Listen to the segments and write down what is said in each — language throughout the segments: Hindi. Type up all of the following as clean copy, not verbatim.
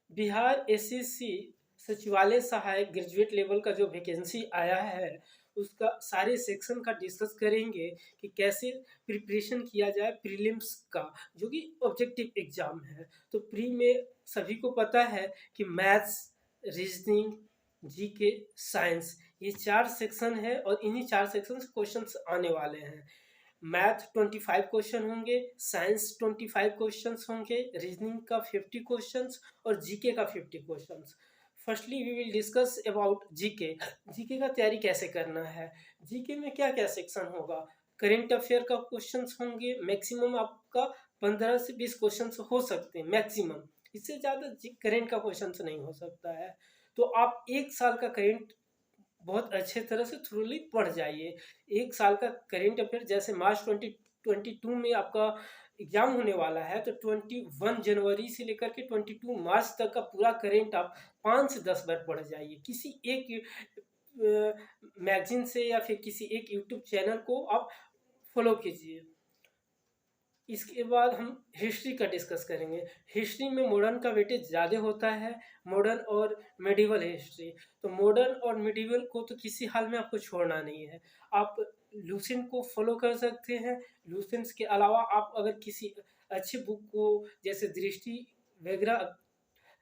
बिहार एसएससी सचिवालय सहायक ग्रेजुएट लेवल का जो वैकेंसी आया है उसका सारे सेक्शन का डिस्कस करेंगे कि कैसे प्रिपरेशन किया जाए प्रीलिम्स का, जो कि ऑब्जेक्टिव एग्जाम है। तो प्री में सभी को पता है कि मैथ्स, रीजनिंग, जीके, साइंस, ये 4 सेक्शन है और इन्हीं 4 सेक्शन से क्वेश्चंस आने वाले हैं। मैथ 25 क्वेश्चन होंगे, साइंस 25 क्वेश्चंस होंगे, रीजनिंग का 50 क्वेश्चंस और जीके का 50 questions. Firstly we will discuss about GK. GK का तैयारी कैसे करना है, जीके में क्या क्या सेक्शन होगा। करेंट अफेयर का क्वेश्चंस होंगे, मैक्सिमम आपका 15 से 20 क्वेश्चंस हो सकते हैं मैक्सिमम, इससे ज़्यादा करेंट का क्वेश्चंस नहीं हो सकता है। तो आप एक साल का करेंट बहुत अच्छे तरह से थ्रूली पढ़ जाइए। एक साल का करेंट अफेयर जैसे मार्च 2022 में आपका एग्जाम होने वाला है, तो 21 जनवरी से लेकर के 22 मार्च तक का पूरा करेंट आप 5 से 10 बार पढ़ जाइए। किसी एक मैगजीन से या फिर किसी एक यूट्यूब चैनल को आप फॉलो कीजिए। इसके बाद हम हिस्ट्री का डिस्कस करेंगे। हिस्ट्री में मॉडर्न का वेटेज ज़्यादा होता है, मॉडर्न और मेडिवल हिस्ट्री। तो मॉडर्न और मेडिवल को तो किसी हाल में आपको छोड़ना नहीं है। आप लूसेंट को फॉलो कर सकते हैं। लूसेंट्स के अलावा आप अगर किसी अच्छी बुक को, जैसे दृष्टि वगैरह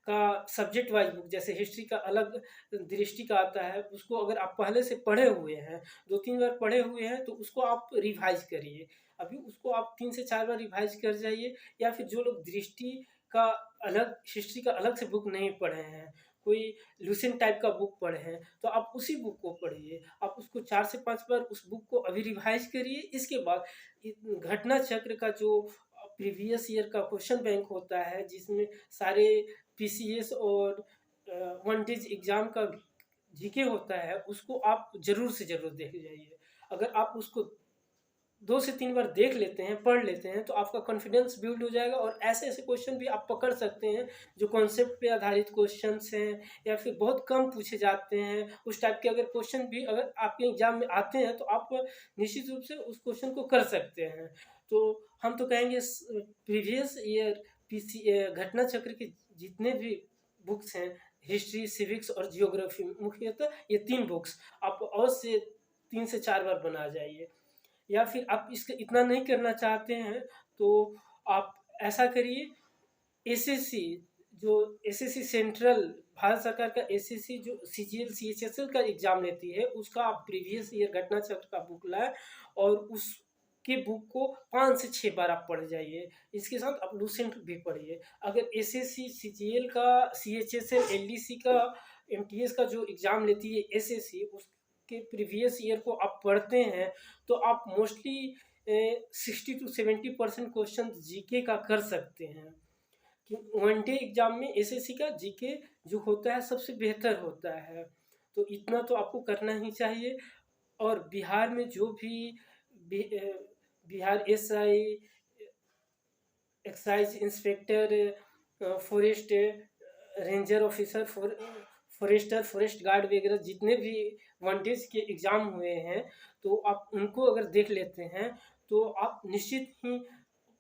का सब्जेक्ट वाइज बुक, जैसे हिस्ट्री का अलग दृष्टि का आता है, उसको अगर आप पहले से पढ़े हुए हैं, 2-3 बार पढ़े हुए हैं, तो उसको आप रिवाइज करिए। अभी उसको आप 3 से 4 बार रिवाइज कर जाइए। या फिर जो लोग दृष्टि का अलग, हिस्ट्री का अलग से बुक नहीं पढ़े हैं, कोई लूसेंट टाइप का बुक पढ़े हैं, तो आप उसी बुक को पढ़िए। आप उसको 4 से 5 बार उस बुक को अभी रिवाइज करिए। इसके बाद घटना चक्र का जो प्रीवियस ईयर का क्वेश्चन बैंक होता है, जिसमें सारे पीसीएस और वनटेज एग्जाम का जीके होता है, उसको आप जरूर से जरूर देख जाइए। अगर आप उसको 2 से 3 बार देख लेते हैं, पढ़ लेते हैं, तो आपका कॉन्फिडेंस बिल्ड हो जाएगा और ऐसे ऐसे क्वेश्चन भी आप पकड़ सकते हैं जो कॉन्सेप्ट पे आधारित क्वेश्चंस हैं या फिर बहुत कम पूछे जाते हैं। उस टाइप के अगर क्वेश्चन भी अगर आपके एग्जाम में आते हैं, तो आप निश्चित रूप से उस क्वेश्चन को कर सकते हैं। तो हम तो कहेंगे प्रीवियस ईयर पीसी घटना चक्र के जितने भी बुक्स हैं, हिस्ट्री, सिविक्स और जियोग्राफी, मुख्यतः ये 3 बुक्स आप और से 3 से 4 बार बना जाइए। या फिर आप इसका इतना नहीं करना चाहते हैं, तो आप ऐसा करिए, एसएससी, जो एसएससी सेंट्रल, भारत सरकार का एसएससी जो सीजीएल सीएचएसएल का एग्जाम लेती है, उसका आप प्रीवियस ईयर घटना चक्र का बुक लाएं और उसके बुक को 5 से 6 बार आप पढ़ जाइए। इसके साथ आप लूसेंट भी पढ़िए। अगर एसएससी सीजीएल का, सीएचएसएल, एलडीसी का, एमटीएस का जो एग्जाम लेती है एसएससी, उसके प्रीवियस ईयर को आप पढ़ते हैं, तो आप मोस्टली 60 to 70% क्वेश्चन जीके का कर सकते हैं। कि वन डे एग्जाम में एसएससी का जीके जो होता है सबसे बेहतर होता है। तो इतना तो आपको करना ही चाहिए। और बिहार में जो भी Bihar SI, excise inspector, forest ranger officer, forester, forest guard वगैरह जितने भी वनडेज के एग्ज़ाम हुए हैं, तो आप उनको अगर देख लेते हैं, तो आप निश्चित ही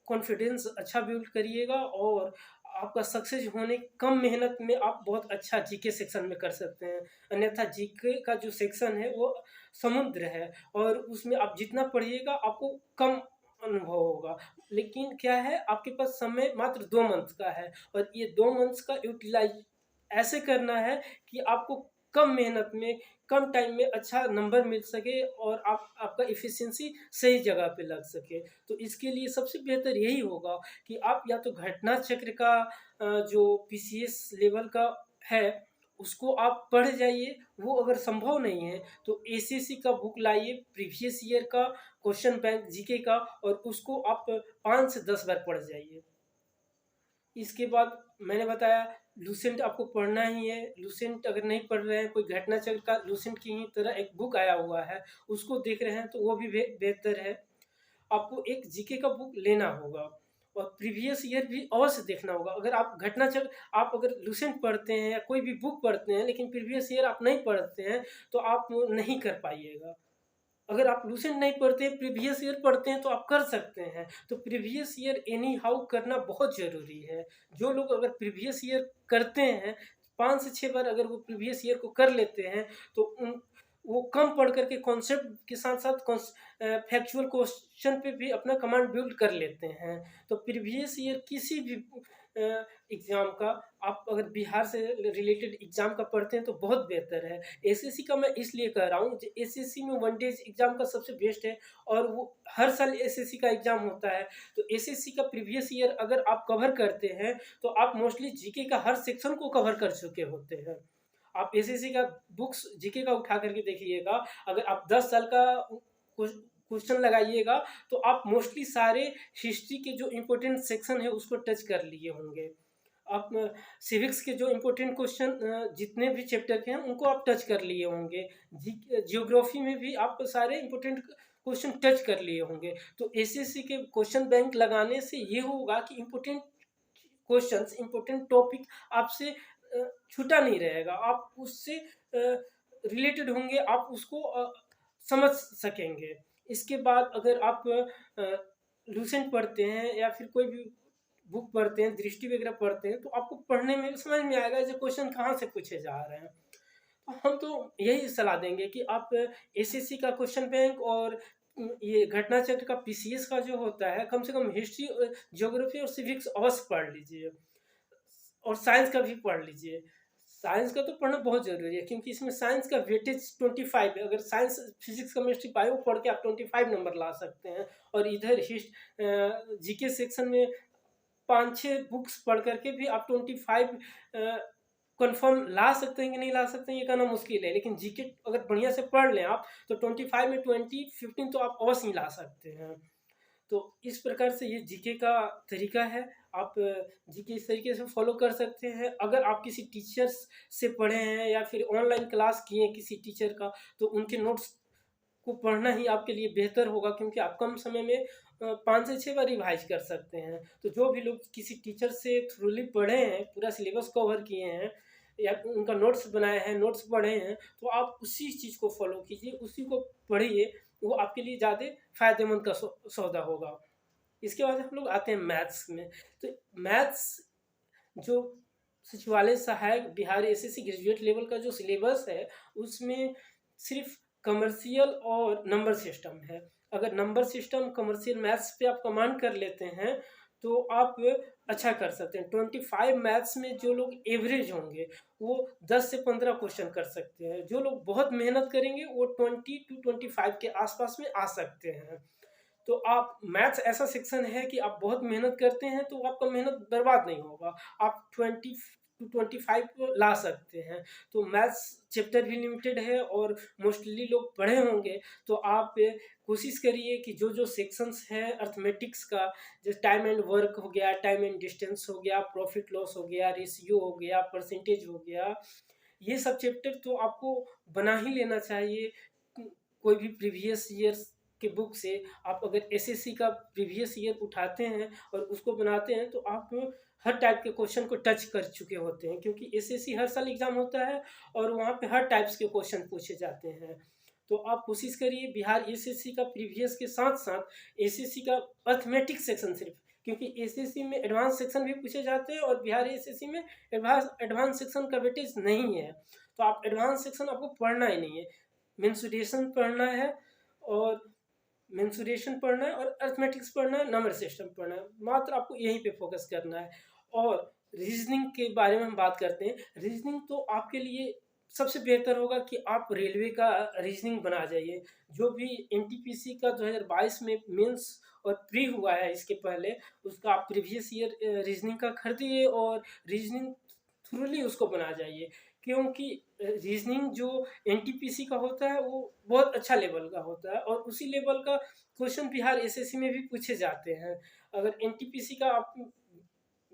कॉन्फिडेंस अच्छा बिल्ड करिएगा और आपका सक्सेस होने, कम मेहनत में आप बहुत अच्छा जीके सेक्शन में कर सकते हैं। अन्यथा जीके का जो सेक्शन है वो समुद्र है और उसमें आप जितना पढ़िएगा आपको कम अनुभव होगा। लेकिन क्या है, आपके पास समय मात्र 2 मंथ का है और ये 2 मंथ्स का यूटिलाइज ऐसे करना है कि आपको कम मेहनत में, कम टाइम में अच्छा नंबर मिल सके और आपका एफिशिएंसी सही जगह पे लग सके। तो इसके लिए सबसे बेहतर यही होगा कि आप या तो घटना चक्र का जो पीसीएस लेवल का है उसको आप पढ़ जाइए। वो अगर संभव नहीं है तो एसएससी का बुक लाइए, प्रीवियस ईयर का क्वेश्चन बैंक जीके का, और उसको आप 5 से 10 बार पढ़ जाइए। इसके बाद मैंने बताया लूसेंट आपको पढ़ना ही है। लूसेंट अगर नहीं पढ़ रहे हैं, कोई घटना चक्र का लूसेंट की ही तरह एक बुक आया हुआ है उसको देख रहे हैं, तो वो भी बेहतर है। आपको एक जीके का बुक लेना होगा और प्रीवियस ईयर भी अवश्य देखना होगा। अगर आप घटना चक्र, आप अगर लूसेंट पढ़ते हैं या कोई भी बुक पढ़ते हैं लेकिन प्रीवियस ईयर आप नहीं पढ़ते हैं, तो आप नहीं कर पाइएगा। अगर आप लूसेंट नहीं पढ़ते, प्रीवियस ईयर पढ़ते हैं तो आप कर सकते हैं। तो प्रीवियस ईयर एनी हाउ करना बहुत ज़रूरी है। जो लोग अगर प्रीवियस ईयर करते हैं, 5 से 6 बार अगर वो प्रीवियस ईयर को कर लेते हैं, तो वो कम पढ़ कर के कॉन्सेप्ट के साथ-साथ फैक्चुअल क्वेश्चन पे भी अपना कमांड बिल्ड कर लेते हैं। तो प्रीवियस ईयर किसी भी एग्ज़ाम का आप अगर बिहार से रिलेटेड एग्ज़ाम का पढ़ते हैं तो बहुत बेहतर है। एसएससी का मैं इसलिए कह रहा हूँ, एसएससी में वन डेज एग्ज़ाम का सबसे बेस्ट है और वो हर साल एसएससी का एग्ज़ाम होता है। तो एसएससी का प्रीवियस ईयर अगर आप कवर करते हैं, तो आप मोस्टली जीके का हर सेक्शन को कवर कर चुके होते हैं। आप एसएससी का बुक्स जीके का उठा करके देखिएगा, अगर आप 10 साल का क्वेश्चन लगाइएगा, तो आप मोस्टली सारे हिस्ट्री के जो इम्पोर्टेंट सेक्शन है उसको टच कर लिए होंगे। आप सिविक्स के जो इम्पोर्टेंट क्वेश्चन जितने भी चैप्टर के हैं उनको आप टच कर लिए होंगे। जियोग्राफी में भी आप सारे इम्पोर्टेंट क्वेश्चन टच कर लिए होंगे। तो एसएससी के क्वेश्चन बैंक लगाने से ये होगा कि इम्पोर्टेंट क्वेश्चंस, इम्पोर्टेंट टॉपिक आपसे छूटा नहीं रहेगा। आप उससे रिलेटेड होंगे, आप उसको समझ सकेंगे। इसके बाद अगर आप लूसेंट पढ़ते हैं या फिर कोई भी बुक पढ़ते हैं, दृष्टि वगैरह पढ़ते हैं, तो आपको पढ़ने में समझ में आएगा ये क्वेश्चन कहाँ से पूछे जा रहे हैं। तो हम तो यही सलाह देंगे कि आप एसएससी का क्वेश्चन बैंक और ये घटना चक्र का पीसीएस का जो होता है, कम से कम हिस्ट्री, ज्योग्राफी और सिविक्स अवश्य पढ़ लीजिए और साइंस का भी पढ़ लीजिए। साइंस का तो पढ़ना बहुत ज़रूरी है क्योंकि इसमें साइंस का वेटेज 25 है। अगर साइंस, फिजिक्स, केमिस्ट्री, बायो पढ़ के आप 25 नंबर ला सकते हैं और इधर जीके सेक्शन में 5-6 बुक्स पढ़ करके भी आप 25 कन्फर्म ला सकते हैं कि नहीं ला सकते हैं ये कहना मुश्किल है। लेकिन जीके अगर बढ़िया से पढ़ लें आप, तो 25 में 20-15 तो आप अवश्य ही ला सकते हैं। तो इस प्रकार से ये जीके का तरीका है। आप जीके इस तरीके से फॉलो कर सकते हैं। अगर आप किसी टीचर्स से पढ़े हैं या फिर ऑनलाइन क्लास किए हैं किसी टीचर का, तो उनके नोट्स को पढ़ना ही आपके लिए बेहतर होगा क्योंकि आप कम समय में 5 से 6 बार रिवाइज कर सकते हैं। तो जो भी लोग किसी टीचर से थ्रूली पढ़े हैं, पूरा सिलेबस कवर किए हैं या उनका नोट्स बनाए हैं, नोट्स पढ़े हैं, तो आप उसी चीज़ को फॉलो कीजिए, उसी को पढ़िए। वो आपके लिए ज़्यादा फ़ायदेमंद का सौदा होगा। इसके बाद हम लोग आते हैं मैथ्स में। तो मैथ्स जो सचिवालय सहायक बिहार एसएससी ग्रेजुएट लेवल का जो सिलेबस है, उसमें सिर्फ कमर्शियल और नंबर सिस्टम है। अगर नंबर सिस्टम, कमर्शियल मैथ्स पे आप कमांड कर लेते हैं, तो आप अच्छा कर सकते हैं। 25 मैथ्स में जो लोग एवरेज होंगे, वो 10 से 15 क्वेश्चन कर सकते हैं। जो लोग बहुत मेहनत करेंगे, वो 20 टू 25 के आसपास में आ सकते हैं। तो आप मैथ्स ऐसा सेक्शन है कि आप बहुत मेहनत करते हैं तो आपका मेहनत बर्बाद नहीं होगा। आप 20 टू 25 को ला सकते हैं। तो मैथ्स चैप्टर भी लिमिटेड है और मोस्टली लोग पढ़े होंगे, तो आप कोशिश करिए कि जो सेक्शंस हैं अर्थमेटिक्स का, जैसे टाइम एंड वर्क हो गया, टाइम एंड डिस्टेंस हो गया, प्रॉफिट लॉस हो गया, रेशियो हो गया, परसेंटेज हो गया, ये सब चैप्टर तो आपको बना ही लेना चाहिए। कोई भी प्रीवियस ईयर्स के बुक से आप अगर एसएससी का प्रीवियस ईयर उठाते हैं और उसको बनाते हैं, तो आप हर टाइप के क्वेश्चन को टच कर चुके होते हैं क्योंकि एसएससी हर साल एग्ज़ाम होता है और वहाँ पे हर टाइप्स के क्वेश्चन पूछे जाते हैं। तो आप कोशिश करिए बिहार एसएससी का प्रीवियस के साथ-साथ एसएससी का अर्थमेटिक्स सेक्शन सिर्फ, क्योंकि एसएससी में एडवांस सेक्शन भी पूछे जाते हैं और बिहार एसएससी में एडवांस सेक्शन का वेटेज नहीं है। तो आप एडवांस सेक्शन आपको पढ़ना ही नहीं है। मेंसुरेशन पढ़ना है और मेंसुरेशन पढ़ना है और अर्थमेटिक्स पढ़ना है, नंबर सिस्टम पढ़ना है। मात्र आपको यहीं पे फोकस करना है। और रीजनिंग के बारे में हम बात करते हैं। रीजनिंग तो आपके लिए सबसे बेहतर होगा कि आप रेलवे का रीजनिंग बना जाइए। जो भी एनटीपीसी का 2022 में मेंस और प्री हुआ है इसके पहले, उसका आप प्रीवियस ईयर रीजनिंग का खरीदिए और रीजनिंग थ्रूली उसको बना जाइए। क्योंकि रीजनिंग जो एनटीपीसी का होता है वो बहुत अच्छा लेवल का होता है और उसी लेवल का क्वेश्चन बिहार एसएससी में भी पूछे जाते हैं। अगर एनटीपीसी का आप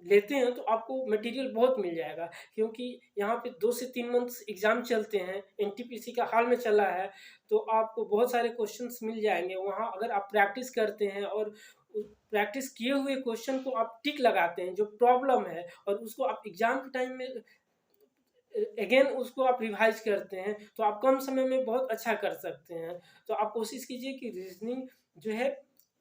लेते हैं तो आपको मटेरियल बहुत मिल जाएगा क्योंकि यहाँ पे 2 से 3 मंथ्स एग्ज़ाम चलते हैं। एनटीपीसी का हाल में चला है, तो आपको बहुत सारे क्वेश्चंस मिल जाएँगे वहाँ। अगर आप प्रैक्टिस करते हैं और प्रैक्टिस किए हुए क्वेश्चन को आप टिक लगाते हैं जो प्रॉब्लम है और उसको आप एग्ज़ाम के टाइम में अगेन उसको आप रिवाइज करते हैं तो आप कम समय में बहुत अच्छा कर सकते हैं। तो आप कोशिश कीजिए कि रीजनिंग जो है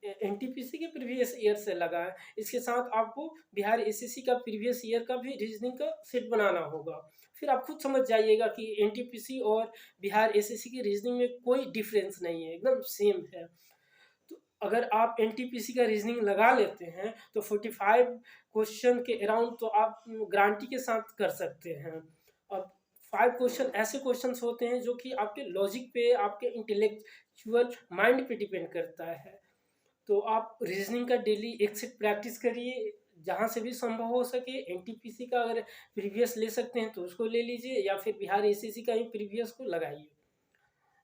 एनटीपीसी के प्रीवियस ईयर से लगाएं। इसके साथ आपको बिहार एसएससी का प्रीवियस ईयर का भी रीजनिंग का सेट बनाना होगा। फिर आप खुद समझ जाइएगा कि एनटीपीसी और बिहार एसएससी की रीजनिंग में कोई डिफरेंस नहीं है, एकदम सेम है। तो अगर आप एनटीपीसी का रीजनिंग लगा लेते हैं तो 45 क्वेश्चन के अराउंड तो आप गारंटी के साथ कर सकते हैं। अब 5 क्वेश्चन ऐसे क्वेश्चंस होते हैं जो कि आपके लॉजिक पे, आपके इंटेलेक्चुअल माइंड पे डिपेंड करता है। तो आप रीजनिंग का डेली एक सेट प्रैक्टिस करिए, जहाँ से भी संभव हो सके। एनटीपीसी का अगर प्रीवियस ले सकते हैं तो उसको ले लीजिए, या फिर बिहार एसएससी का ही प्रीवियस को लगाइए।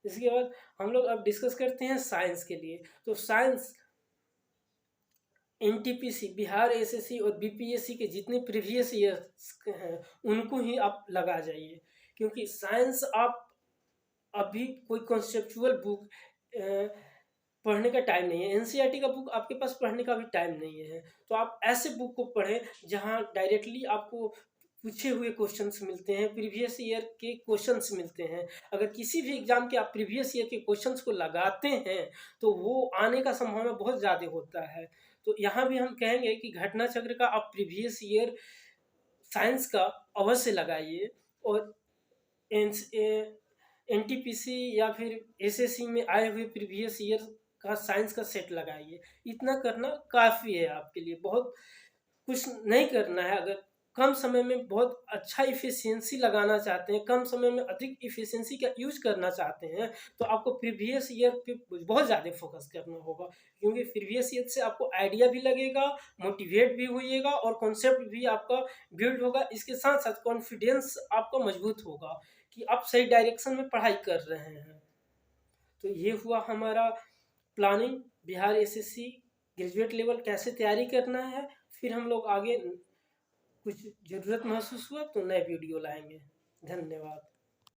इसके बाद हम लोग अब डिस्कस करते हैं साइंस के लिए। तो साइंस एनटीपीसी, बिहार एसएससी और बीपीएससी के जितने प्रीवियस ईयर्स हैं उनको ही आप लगा जाइए, क्योंकि साइंस आप अभी कोई कॉन्सेप्चुअल बुक पढ़ने का टाइम नहीं है। एनसीईआरटी का बुक आपके पास पढ़ने का भी टाइम नहीं है। तो आप ऐसे बुक को पढ़ें जहाँ डायरेक्टली आपको पूछे हुए क्वेश्चंस मिलते हैं, प्रीवियस ईयर के क्वेश्चंस मिलते हैं। अगर किसी भी एग्जाम के आप प्रीवियस ईयर के क्वेश्चंस को लगाते हैं तो वो आने का संभावना बहुत ज़्यादा होता है। तो यहाँ भी हम कहेंगे कि घटना चक्र का आप प्रीवियस ईयर साइंस का अवश्य लगाइए, और एनटीपीसी या फिर एसएससी में आए हुए प्रीवियस ईयर का साइंस का सेट लगाइए। इतना करना काफ़ी है आपके लिए, बहुत कुछ नहीं करना है। अगर कम समय में बहुत अच्छा इफ़िशियंसी लगाना चाहते हैं, कम समय में अधिक इफ़िशियंसी का यूज़ करना चाहते हैं, तो आपको प्रीवियस ईयर पे बहुत ज़्यादा फोकस करना होगा, क्योंकि प्रीवियस ईयर से आपको आइडिया भी लगेगा, मोटिवेट भी होइएगा और कॉन्सेप्ट भी आपका बिल्ड होगा। इसके साथ-साथ कॉन्फिडेंस आपका मजबूत होगा कि आप सही डायरेक्शन में पढ़ाई कर रहे हैं। तो ये हुआ हमारा planning, Bihar SSC graduate level कैसे तैयारी करना है। फिर हम लोग आगे कुछ ज़रूरत महसूस हुआ तो नए वीडियो लाएंगे। धन्यवाद।